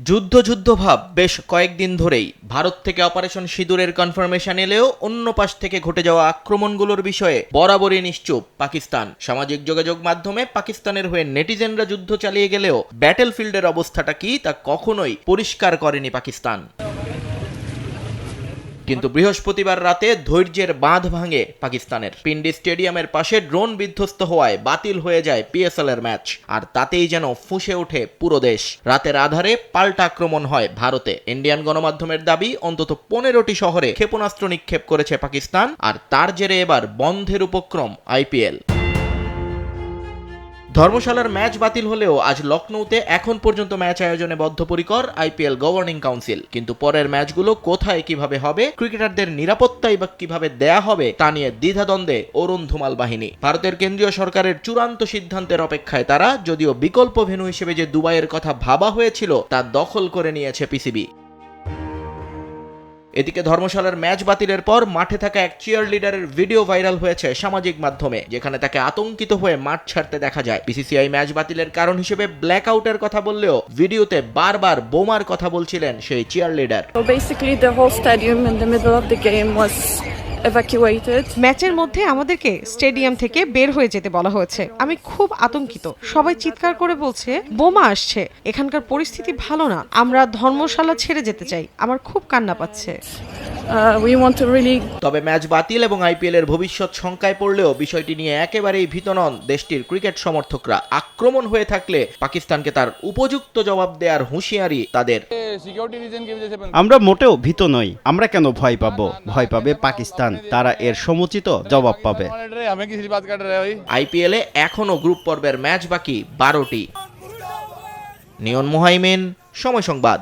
যুদ্ধ ভাব বেশ কয়েকদিন ধরেই ভারত থেকে অপারেশন সিঁদুরের কনফার্মেশন এলেও অন্য পাশ থেকে ঘটে যাওয়া আক্রমণগুলোর বিষয়ে বরাবরই নিশ্চুপ পাকিস্তান। সামাজিক যোগাযোগ মাধ্যমে পাকিস্তানের হয়ে নেটিজেনরা যুদ্ধ চালিয়ে গেলেও ব্যাটেলফিল্ডের অবস্থাটা কি তা কখনোই পরিষ্কার করেনি পাকিস্তান। কিন্তু বৃহস্পতিবার রাতে ধৈর্যের বাঁধ ভাঙে পাকিস্তানের। পিন্ডি স্টেডিয়ামের পাশে ড্রোন বিধ্বস্ত হওয়ায় বাতিল হয়ে যায় পিএসএল এর ম্যাচ, আর তাতেই যেন ফুঁসে ওঠে পুরো দেশ। রাতের আধারে পাল্টা আক্রমণ হয় ভারতে। ইন্ডিয়ান গণমাধ্যমের দাবি অন্তত 15টি শহরে ক্ষেপণাস্ত্র নিক্ষেপ করেছে পাকিস্তান, আর তার জেরে এবার বন্ধের উপক্রম আইপিএল। ধর্মশালার ম্যাচ বাতিল হলেও আজ লখনৌতে এখন পর্যন্ত ম্যাচ আয়োজনে বদ্ধপরিকর আইপিএল গভর্নিং কাউন্সিল। কিন্তু পরের ম্যাচগুলো কোথায় কিভাবে হবে, ক্রিকেটারদের নিরাপত্তাই বা কিভাবে দেয়া হবে তা নিয়ে দ্বিধাদ্বন্দ্বে অরুণ ধুমাল বাহিনী। ভারতের কেন্দ্রীয় সরকারের চূড়ান্ত সিদ্ধান্তের অপেক্ষায় তারা, যদিও বিকল্প ভেন্যু হিসেবে যে দুবাইয়ের কথা ভাবা হয়েছিল তা দখল করে নিয়েছে পিসিবি। এদিকে ধর্মশালার ম্যাচ বাতিলের পর মাঠে থাকা এক চিয়ার লিডারের ভিডিও ভাইরাল হয়েছে সামাজিক মাধ্যমে, যেখানে তাকে আতঙ্কিত হয়ে মাঠ ছাড়তে দেখা যায়। বিসিসিআই ম্যাচ বাতিলের কারণ হিসেবে ব্ল্যাক আউটের কথা বললেও ভিডিওতে বারবার বোমার কথা বলছিলেন সেই চিয়ার লিডার। ম্যাচের মধ্যে আমাদেরকে স্টেডিয়াম থেকে বের হয়ে যেতে বলা হয়েছে। আমি খুব আতঙ্কিত। সবাই চিৎকার করে বলছে বোমা আসছে। এখানকার পরিস্থিতি ভালো না। আমরা ধর্মশালা ছেড়ে যেতে চাই। আমার খুব কান্না পাচ্ছে। তবে ম্যাচ বাতিল এবং আইপিএল এর ভবিষ্যৎ শঙ্কায় পড়লেও বিষয়টি নিয়ে একেবারেই ভীত নন দেশটির ক্রিকেট সমর্থকরা। আক্রমণ হয়ে থাকলে পাকিস্তানকে তার উপযুক্ত জবাব দেওয়ার হুঁশিয়ারি তাদের। আমরা মোটেও ভীত নই। আমরা কেন ভয় পাবো? ভয় পাবে পাকিস্তান। তারা এর সমুচিত জবাব পাবে। আইপিএলে এখনো গ্রুপ পর্বের ম্যাচ বাকি 12টি। নিয়ন মুহাইমিন, সময় সংবাদ।